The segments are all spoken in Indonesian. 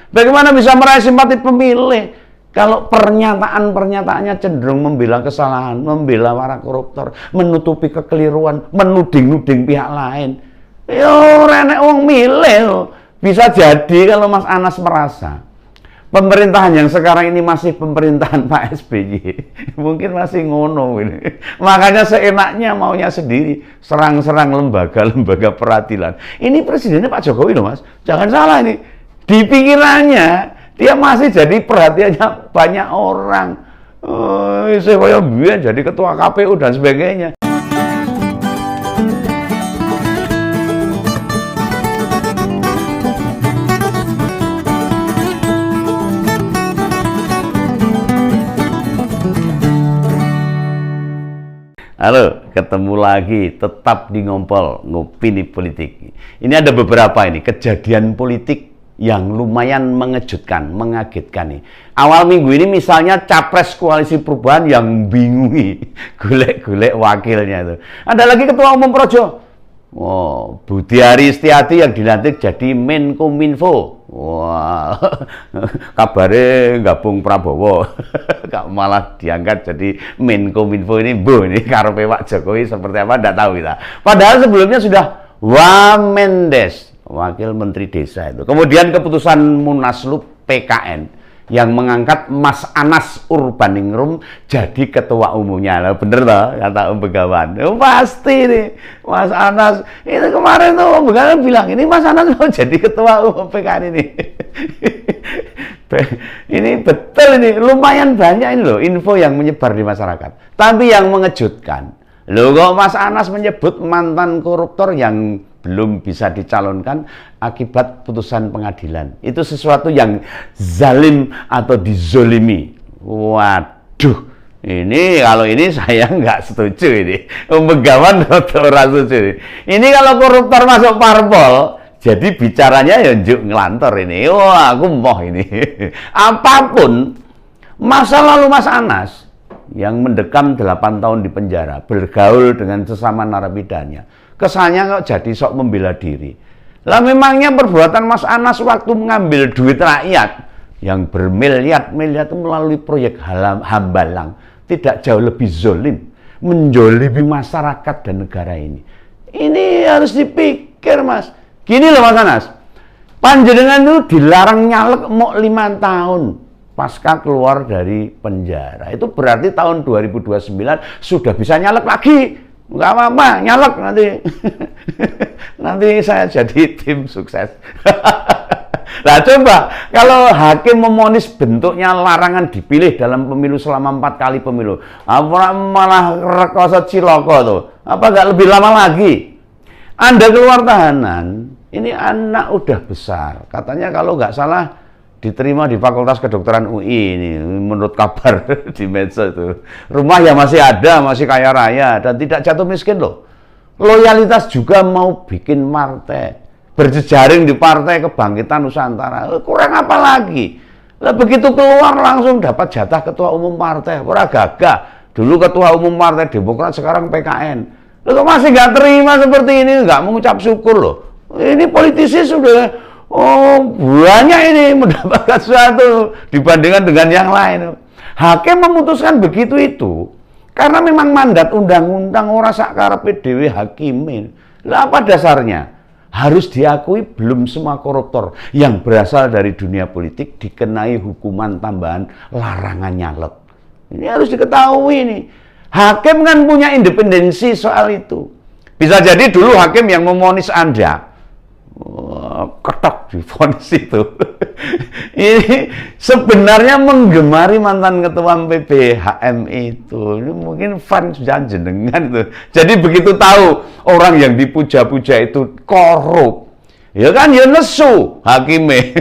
Bagaimana bisa meraih simpati pemilih kalau pernyataan-pernyataannya cenderung membela kesalahan, membela para koruptor, menutupi kekeliruan, menuding-nuding pihak lain. Yo, renek wong milih. Bisa jadi kalau Mas Anas merasa pemerintahan yang sekarang ini masih pemerintahan Pak SBY, mungkin masih ngono ini. Makanya seenaknya maunya sendiri, serang-serang lembaga-lembaga peradilan. Ini presidennya Pak Jokowi loh Mas, jangan salah ini. Di pikirannya, dia masih jadi perhatiannya banyak orang. Saya biar jadi ketua KPU dan sebagainya. Halo, ketemu lagi tetap di Ngompol Ngopini Politik. Ini ada beberapa ini kejadian politik yang lumayan mengejutkan, mengagetkan nih. Awal minggu ini misalnya capres koalisi perubahan yang bingungi golek-golek wakilnya itu. Ada lagi ketua umum Projo. Oh, Budiari Setiati yang dilantik jadi Menkominfo. Wah, kabarnya gabung Prabowo. Malah diangkat jadi Menkominfo ini, ini karepe Pak Jokowi seperti apa enggak tahu kita. Padahal sebelumnya sudah Wamendes, wakil menteri desa itu. Kemudian keputusan Munaslup PKN yang mengangkat Mas Anas Urbaningrum jadi ketua umumnya. Lah bener toh kata Om Begawan. Pasti nih Mas Anas itu kemarin tuh Om Begawan bilang ini Mas Anas mau jadi ketua umum PKN ini. Ini betul ini, lumayan banyak ini loh info yang menyebar di masyarakat. Tapi yang mengejutkan, loh kok Mas Anas menyebut mantan koruptor yang belum bisa dicalonkan akibat putusan pengadilan. Itu sesuatu yang zalim atau dizolimi. Waduh, ini kalau ini saya nggak setuju ini. Begawan atau setuju. Ini kalau koruptor masuk parpol, jadi bicaranya ya njuk ngelantor ini. Wah, aku moh ini. Apapun masa lalu Mas Anas yang mendekam 8 tahun di penjara, bergaul dengan sesama narapidana, kesannya kok jadi sok membela diri. Lah memangnya perbuatan Mas Anas waktu mengambil duit rakyat yang bermiliar-miliar itu melalui proyek Hambalang tidak jauh lebih zolim, menjolimi masyarakat dan negara ini. Ini harus dipikir Mas. Gini loh Mas Anas, panjenengan itu dilarang nyalek mau 5 tahun pasca keluar dari penjara. Itu berarti tahun 2029 sudah bisa nyalek lagi. Nggak apa-apa, nyalek nanti. Nanti saya jadi tim sukses. Nah coba, kalau hakim memonis bentuknya larangan dipilih dalam pemilu selama 4 kali pemilu, apa malah rekoso ciloko tuh? Apa nggak lebih lama lagi? Anda keluar tahanan, ini anak udah besar. Katanya kalau nggak salah diterima di Fakultas Kedokteran UI ini, menurut kabar di medsos itu. Rumah ya masih ada, masih kaya raya dan tidak jatuh miskin loh. Loyalitas juga mau bikin partai, berjejaring di Partai Kebangkitan Nusantara. Kurang apa lagi? Lah begitu keluar langsung dapat jatah ketua umum partai. Ora gagah. Dulu ketua umum Partai Demokrat, sekarang PKN. Loh kok masih nggak terima seperti ini, nggak mengucap syukur loh. Ini politisi sudah banyak ini mendapatkan sesuatu dibandingkan dengan yang lain. Hakim memutuskan begitu itu karena memang mandat undang-undang ora sakarepe dhewe hakimin. Lah apa dasarnya? Harus diakui belum semua koruptor yang berasal dari dunia politik dikenai hukuman tambahan larangan nyalek. Ini harus diketahui nih. Hakim kan punya independensi soal itu. Bisa jadi dulu hakim yang memonis Anda ketok di vonis itu. Ini sebenarnya menggemari mantan ketua PBHM itu. Ini mungkin fans jenengan itu. Jadi begitu tahu orang yang dipuja-puja itu korup, ya kan ya nesu hakime.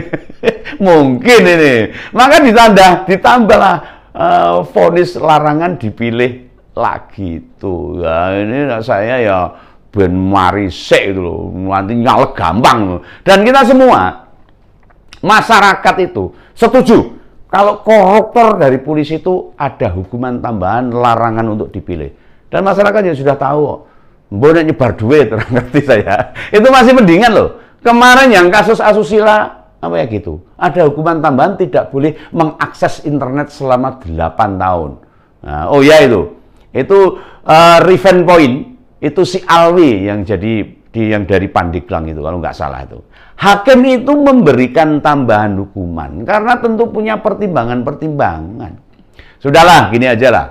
Mungkin ini. Maka ditambahlah vonis larangan dipilih lagi itu. Ya ini saya ya ben marisek itu loh, nanti nyalek gampang loh. Dan kita semua masyarakat itu setuju kalau koruptor dari polisi itu ada hukuman tambahan larangan untuk dipilih. Dan masyarakat ya sudah tahu kok. Mbok nyebar duit, ngerti saya. Itu masih mendingan loh. Kemarin yang kasus asusila Apa ya gitu? Ada hukuman tambahan, tidak boleh mengakses internet selama 8 tahun. Nah, oh ya itu revenge point itu si Alwi yang yang dari Pandeglang itu kalau nggak salah itu. Hakim itu memberikan tambahan hukuman karena tentu punya pertimbangan-pertimbangan. Sudahlah, gini aja lah.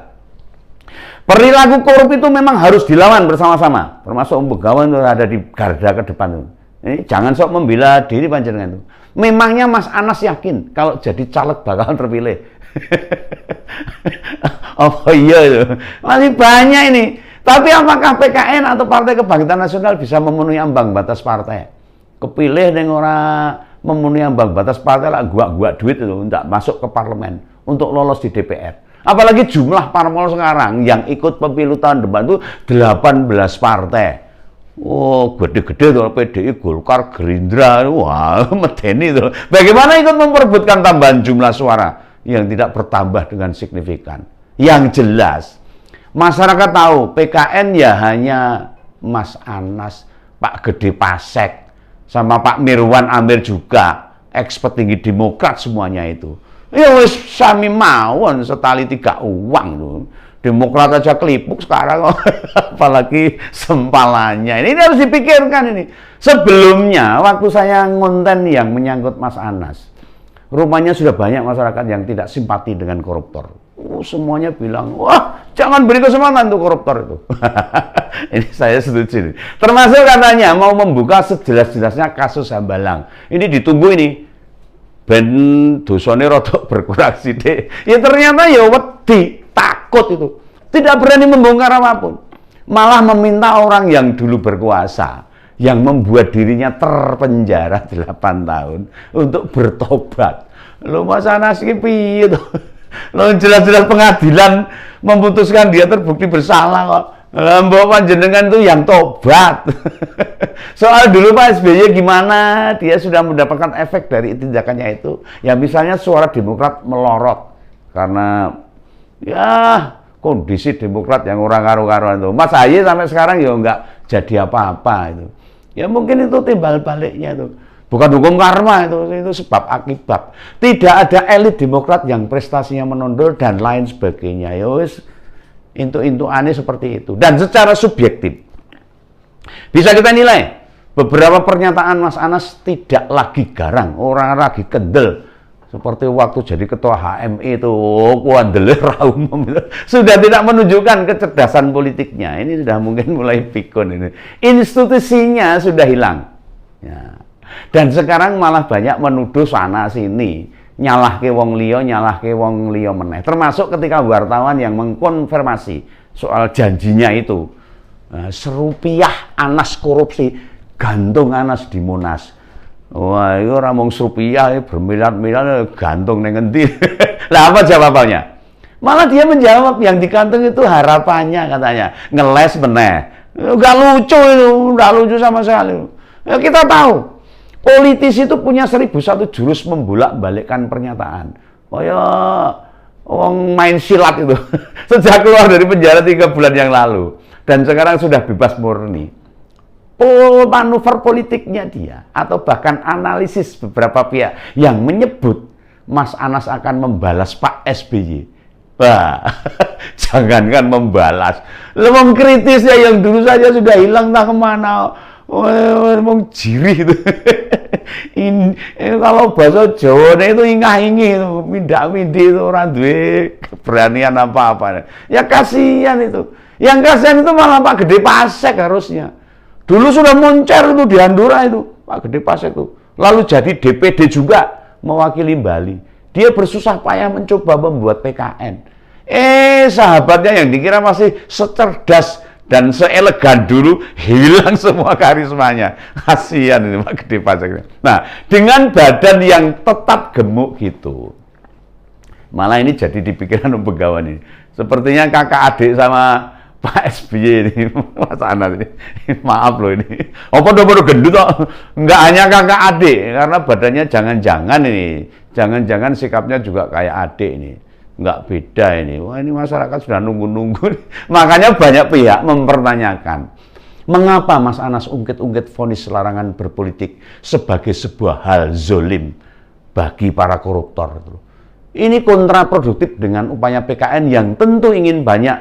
Perilaku korup itu memang harus dilawan bersama-sama, termasuk pegawai yang ada di garda ke depan itu. Ini jangan sok membela diri panjenengan itu. Memangnya Mas Anas yakin kalau jadi caleg bakalan terpilih? Oh iya itu. Masih banyak ini. Tapi apakah PKN atau Partai Kebangkitan Nasional bisa memenuhi ambang batas partai? Kepilih dengan orang memenuhi ambang batas partai lah, gua duit itu untuk masuk ke parlemen, untuk lolos di DPR. Apalagi jumlah parpol sekarang yang ikut pemilu tahun depan itu 18 partai. Oh, gede-gede tuh PDI, Golkar, Gerindra, wah, medeni tuh. Bagaimana ikut memperebutkan tambahan jumlah suara yang tidak bertambah dengan signifikan? Yang jelas, masyarakat tahu PKN ya hanya Mas Anas, Pak Gede Pasek, sama Pak Mirwan Amir juga, ex-petinggi Demokrat semuanya itu. Ya wis sami mawon setali 3 uang tuh. Demokrat aja kelipuk sekarang apalagi sempalannya. Ini harus dipikirkan ini. Sebelumnya waktu saya ngonten yang menyangkut Mas Anas, rupanya sudah banyak masyarakat yang tidak simpati dengan koruptor. Semuanya bilang, wah jangan beri kesempatan untuk koruptor itu. Ini saya setuju. Termasuk katanya mau membuka sejelas-jelasnya kasus Hambalang. Ini ditunggu ini. Ben dosane rada berkurang sithik. Ya ternyata ya wedi, takut itu. Tidak berani membongkar apapun. Malah meminta orang yang dulu berkuasa, yang membuat dirinya terpenjara 8 tahun untuk bertobat. Loh Mas Anas iki piye to? Loh jelas-jelas pengadilan memutuskan dia terbukti bersalah kok. Mbok panjenengan tuh yang tobat. Soal dulu Pak SBY gimana, dia sudah mendapatkan efek dari tindakannya itu. Ya misalnya suara Demokrat melorot karena ya kondisi Demokrat yang orang karu-karuan itu. Mas Ahy sampai sekarang ya nggak jadi apa-apa itu. Ya mungkin itu timbal baliknya itu. Bukan hukum karma itu sebab akibat. Tidak ada elit Demokrat yang prestasinya menonjol dan lain sebagainya. Ya wis intu aneh seperti itu. Dan secara subjektif bisa kita nilai beberapa pernyataan Mas Anas tidak lagi garang, orang lagi kendel. Seperti waktu jadi ketua HMI itu, kuandele raum sudah tidak menunjukkan kecerdasan politiknya. Ini sudah mungkin mulai pikun ini. Institusinya sudah hilang. Ya. Dan sekarang malah banyak menuduh sana sini. Nyalahke wong liya meneh. Termasuk ketika wartawan yang mengkonfirmasi soal janjinya itu. Serupiah Anas korupsi, gantung Anas di Monas. Wah, itu ora mung serupiah bermiliar-miliar gantung ning ngendi. Lah apa jawabannya? Malah dia menjawab yang dikantung itu harapannya katanya, ngeles meneh. Enggak lucu itu, enggak lucu sama sekali. Ya kita tahu politisi itu punya 1001 jurus membolak-balikkan pernyataan. Kayak wong main silat itu. Sejak keluar dari penjara 3 bulan yang lalu. Dan sekarang sudah bebas murni. Manuver politiknya dia, atau bahkan analisis beberapa pihak yang menyebut Mas Anas akan membalas Pak SBY. Wah, jangankan membalas. Lemong kritisnya yang dulu saja sudah hilang tak kemana. Ngomong jirih itu. Kalau bahasa Jawa itu ingah-ingih itu, mindak-mindi itu orang duwe keberanian apa-apa. Ya kasihan itu. Yang kasihan itu malah Pak Gede Pasek harusnya. Dulu sudah moncer itu di Handura itu, Pak Gede Pasek itu. Lalu jadi DPD juga mewakili Bali. Dia bersusah payah mencoba membuat PKN. Sahabatnya yang dikira masih secerdas dan seelegan dulu hilang semua karismanya. Kasihan ini Pak Gede Pasek. Nah, dengan badan yang tetap gemuk gitu. Malah ini jadi dipikiran pegawai ini. Sepertinya kakak adik sama Pak SBY ini, Mas Anas ini. Maaf loh ini. Apa udah gendut kok? Enggak hanya kakak adik, karena badannya jangan-jangan ini. Jangan-jangan sikapnya juga kayak adik ini. Enggak beda ini. Wah, ini masyarakat sudah nunggu-nunggu. Makanya banyak pihak mempertanyakan. Mengapa Mas Anas ungkit-ungkit vonis larangan berpolitik sebagai sebuah hal zolim bagi para koruptor? Ini kontraproduktif dengan upaya PKN yang tentu ingin banyak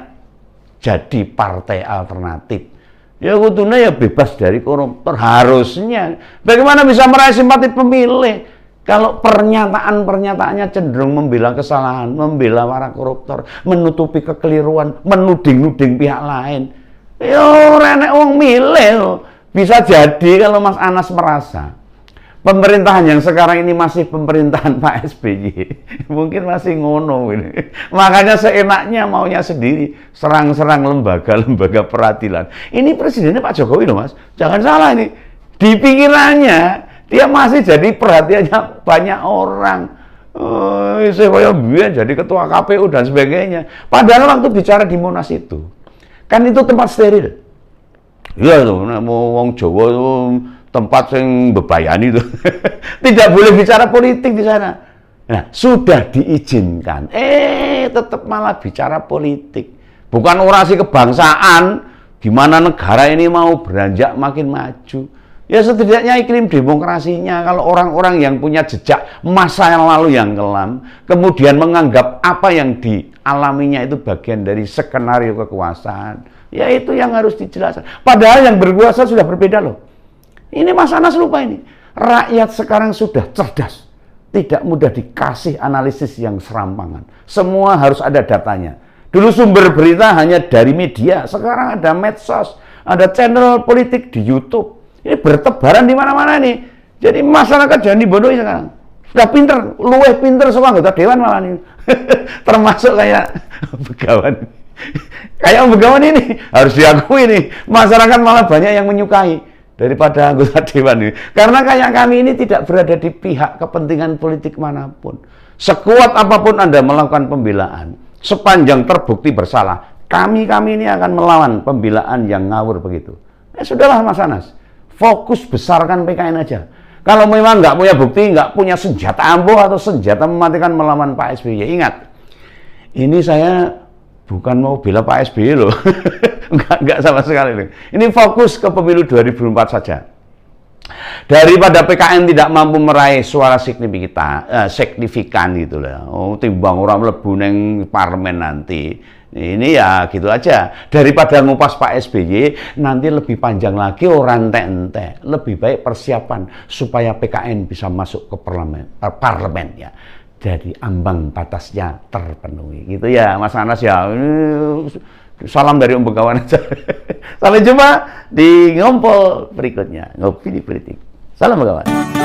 jadi partai alternatif. Ya kudune ya bebas dari koruptor harusnya. Bagaimana bisa meraih simpati pemilih kalau pernyataan-pernyataannya cenderung membela kesalahan, membela para koruptor, menutupi kekeliruan, menuding-nuding pihak lain. Yo renek wong milih. Bisa jadi kalau Mas Anas merasa pemerintahan yang sekarang ini masih pemerintahan Pak SBY, mungkin masih ngono ini. Makanya seenaknya maunya sendiri, serang-serang lembaga-lembaga peradilan. Ini presidennya Pak Jokowi loh Mas, jangan salah ini. Di pikirannya, dia masih jadi perhatiannya banyak orang. Saya biar jadi ketua KPU dan sebagainya. Padahal waktu bicara di Monas itu, kan itu tempat steril. Iya tuh, mau wong Jawa tuh tempat yang bebayani itu. Tidak boleh bicara politik di sana. Nah, sudah diizinkan. Tetap malah bicara politik. Bukan orasi kebangsaan, gimana negara ini mau beranjak makin maju. Ya setidaknya iklim demokrasinya, kalau orang-orang yang punya jejak masa yang lalu yang kelam, kemudian menganggap apa yang dialaminya itu bagian dari skenario kekuasaan, ya itu yang harus dijelaskan. Padahal yang berkuasa sudah berbeda loh. Ini Mas Anas lupa ini. Rakyat sekarang sudah cerdas. Tidak mudah dikasih analisis yang serampangan. Semua harus ada datanya. Dulu sumber berita hanya dari media. Sekarang ada medsos. Ada channel politik di YouTube. Ini bertebaran di mana-mana nih. Jadi masyarakat jangan dibodohi sekarang. Sudah pinter. Luweh pinter semua anggota dewan malah nih. Termasuk kayak Begawan. Kayak Begawan ini. Harus diakui nih. Masyarakat malah banyak yang menyukai daripada anggota dewan ini. Karena kayak kami ini tidak berada di pihak kepentingan politik manapun. Sekuat apapun Anda melakukan pembelaan, sepanjang terbukti bersalah, kami ini akan melawan pembelaan yang ngawur begitu. Sudahlah Mas Anas, fokus besarkan PKN aja. Kalau memang nggak punya bukti, nggak punya senjata ampuh atau senjata mematikan melawan Pak SBY, ingat, ini saya bukan mau bela Pak SBY loh. Enggak sama sekali. Ini fokus ke pemilu 2004 saja. Daripada PKN tidak mampu meraih suara signifikan gitu lah. Timbang orang mlebu neng parlemen nanti. Ini ya gitu aja. Daripada ngupas Pak SBY, nanti lebih panjang lagi orang ente-ente. Lebih baik persiapan supaya PKN bisa masuk ke parlemen ya. Jadi ambang batasnya terpenuhi. Gitu ya Mas Anas ya. Salam dari Om Begawan aja. Sampai jumpa di ngompol berikutnya. Ngopi di politik. Salam Begawan.